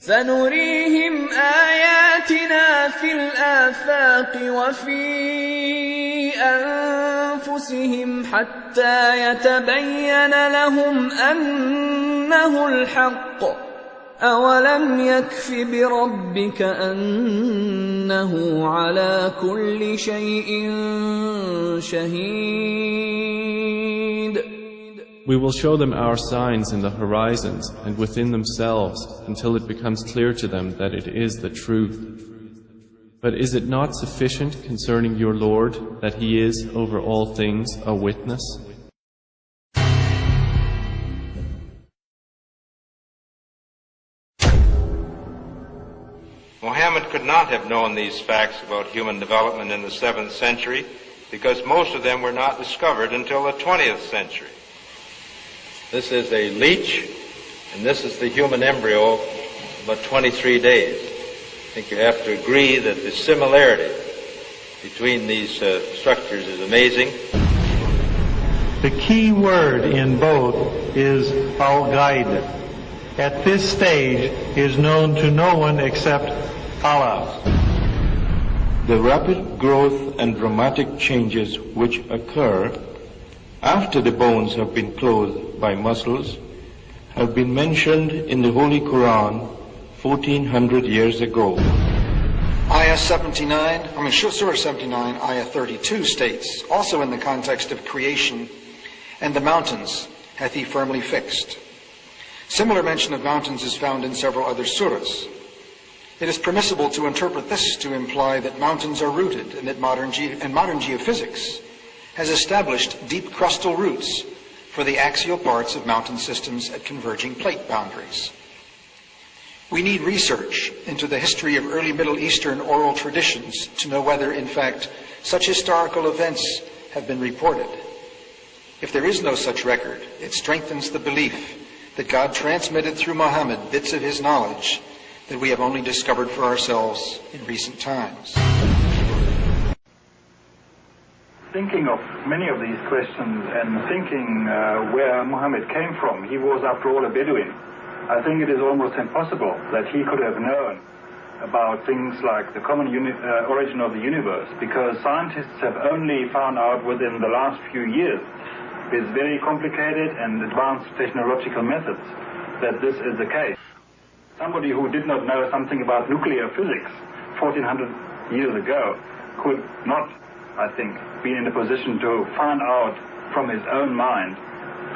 سنريهم آياتنا في الآفاق وفي أنفسهم حتى يتبين لهم أنه الحق أولم يكف بربك أنه على كل شيء شهيد. We will show them our signs in the horizons and within themselves until it becomes clear to them that it is the truth. But is it not sufficient concerning your Lord that He is over all things a witness? Muhammad could not have known these facts about human development in the 7th century because most of them were not discovered until the 20th century. This is a leech, and this is the human embryo, about 23 days. I think you have to agree that the similarity between these structures is amazing. The key word in both is al-Ghaib. At this stage is known to no one except Allah. The rapid growth and dramatic changes which occur after the bones have been clothed by muscles have been mentioned in the Holy Quran 1400 years ago. Surah 79, Ayah 32 states, also in the context of creation, and the mountains hath He firmly fixed. Similar mention of mountains is found in several other surahs. It is permissible to interpret this to imply that mountains are rooted and that modern geophysics has established deep crustal roots for the axial parts of mountain systems at converging plate boundaries. We need research into the history of early Middle Eastern oral traditions to know whether, in fact, such historical events have been reported. If there is no such record, it strengthens the belief that God transmitted through Muhammad bits of His knowledge that we have only discovered for ourselves in recent times. Thinking of many of these questions and thinking where Muhammad came from, he was after all a Bedouin. I think it is almost impossible that he could have known about things like the common origin of the universe, because scientists have only found out within the last few years, with very complicated and advanced technological methods, that this is the case. Somebody who did not know something about nuclear physics 1400 years ago could not, I think, be in a position to find out from his own mind,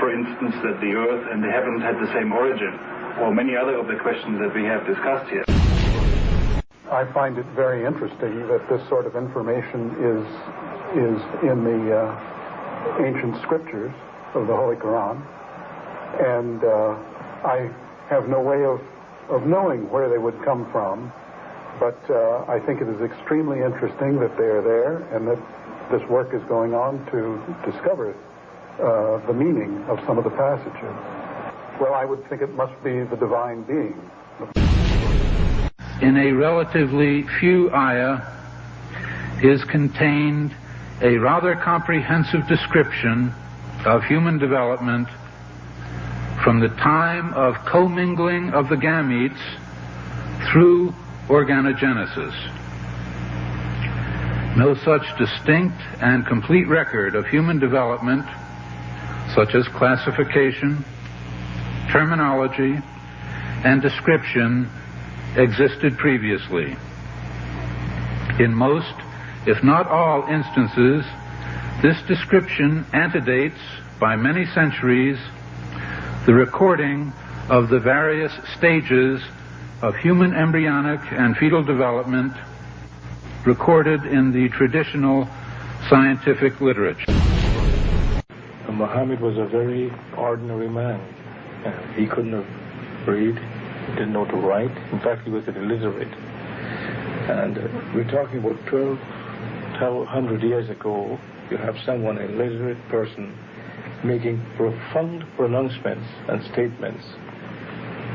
for instance, that the earth and the heavens had the same origin, or many other of the questions that we have discussed here. I find it very interesting that this sort of information is in the ancient scriptures of the Holy Quran, and I have no way of knowing where they would come from, but I think it is extremely interesting that they are there and that this work is going on to discover the meaning of some of the passages. Well, I would think it must be the divine being. In a relatively few ayah is contained a rather comprehensive description of human development from the time of commingling of the gametes through organogenesis. No such distinct and complete record of human development, such as classification, terminology, and description, existed previously. In most, if not all instances, this description antedates by many centuries the recording of the various stages of human embryonic and fetal development recorded in the traditional scientific literature. Muhammad was a very ordinary man. He couldn't have read, didn't know to write. In fact, he was illiterate. And we're talking about 1,200 years ago. You have someone, a literate person, making profound pronouncements and statements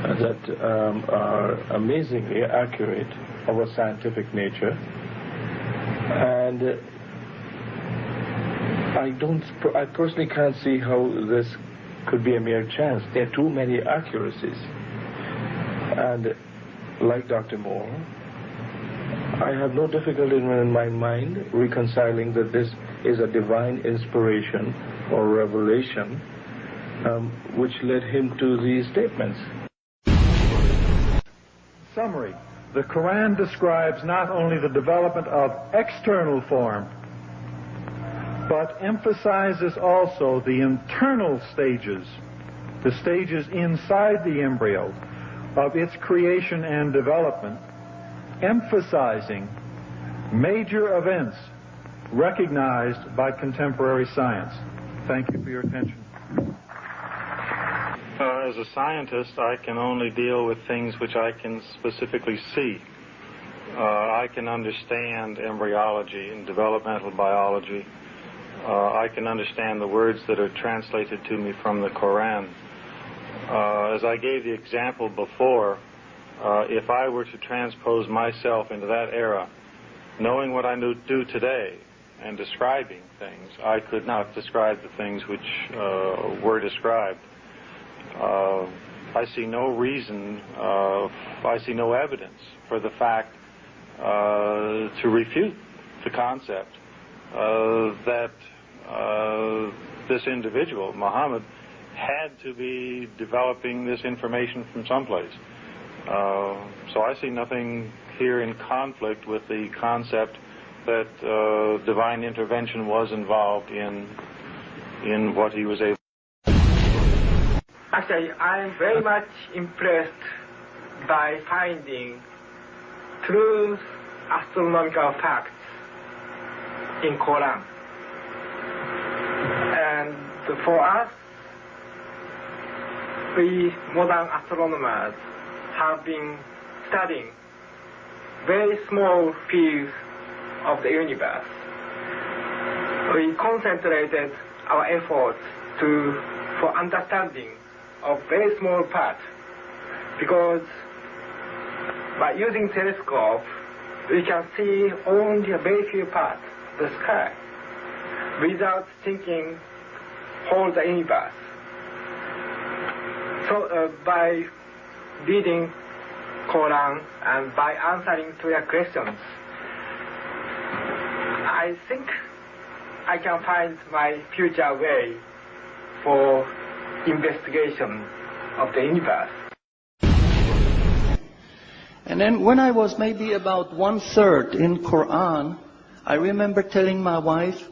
that are amazingly accurate of a scientific nature. And I personally can't see how this could be a mere chance. There are too many accuracies. And like Dr. Moore, I have no difficulty in my mind reconciling that this is a divine inspiration or revelation which led him to these statements. Summary. The Quran describes not only the development of external form, but emphasizes also the internal stages, the stages inside the embryo of its creation and development, emphasizing major events recognized by contemporary science. Thank you for your attention. As a scientist, I can only deal with things which I can specifically see. I can understand embryology and developmental biology. I can understand the words that are translated to me from the Quran. As I gave the example before, if I were to transpose myself into that era, knowing what I do today and describing things, I could not describe the things which were described. I see no reason, I see no evidence for the fact to refute the concept that this individual, Muhammad, had to be developing this information from someplace. So I see nothing here in conflict with the concept that divine intervention was involved in what he was able. Actually, I'm very much impressed by finding true astronomical facts in Quran. And for us, we modern astronomers have been studying very small fields of the universe. We concentrated our efforts for understanding of very small parts, because by using telescope we can see only a very few parts of the sky without thinking whole the universe. So by reading Quran and by answering to your questions, I think I can find my future way for investigation of the universe. And then when I was maybe about 1/3 in Quran, I remember telling my wife,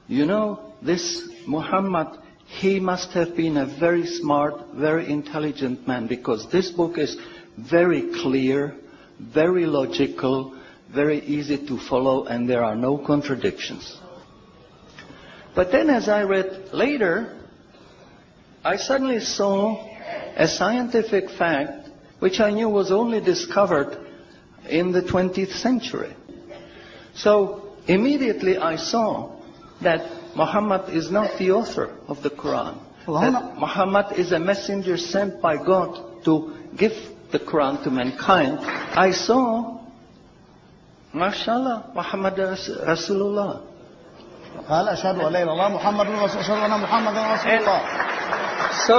you know, this Muhammad, he must have been a very smart, very intelligent man, because this book is very clear, very logical, very easy to follow, and there are no contradictions. But then as I read later, I suddenly saw a scientific fact which I knew was only discovered in the 20th century. So immediately I saw that Muhammad is not the author of the Quran. That Muhammad is a messenger sent by God to give the Quran to mankind. I saw, MashaAllah, Muhammad Rasulullah. So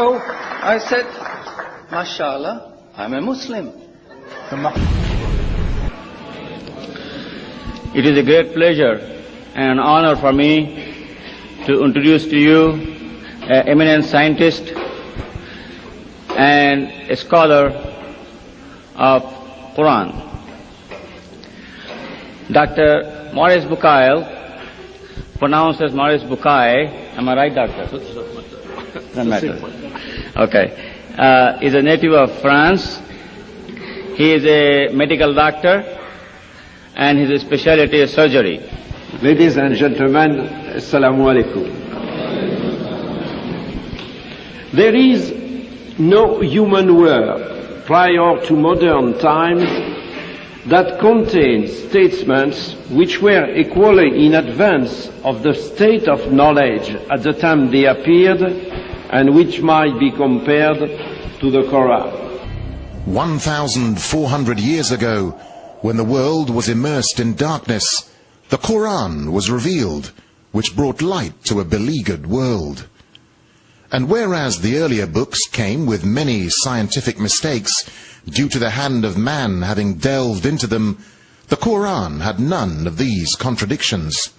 I said, MashaAllah, I'm a Muslim. It is a great pleasure and honor for me to introduce to you an eminent scientist and a scholar of Quran. Dr. Maurice Bucaille, pronounced as Maurice Bucaille, am I right, doctor? Doesn't matter. Okay. Is a native of France. He is a medical doctor and his specialty is surgery. Ladies and gentlemen, Assalamu alaikum. There is no human work prior to modern times that contains statements which were equally in advance of the state of knowledge at the time they appeared and which might be compared to the Quran. 1,400 years ago, when the world was immersed in darkness, the Quran was revealed, which brought light to a beleaguered world. And whereas the earlier books came with many scientific mistakes, due to the hand of man having delved into them, the Quran had none of these contradictions.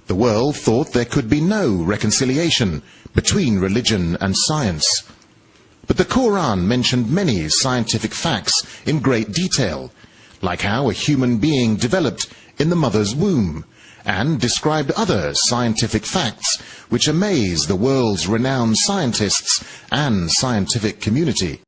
The world thought there could be no reconciliation between religion and science. But the Quran mentioned many scientific facts in great detail, like how a human being developed in the mother's womb, and described other scientific facts which amaze the world's renowned scientists and scientific community.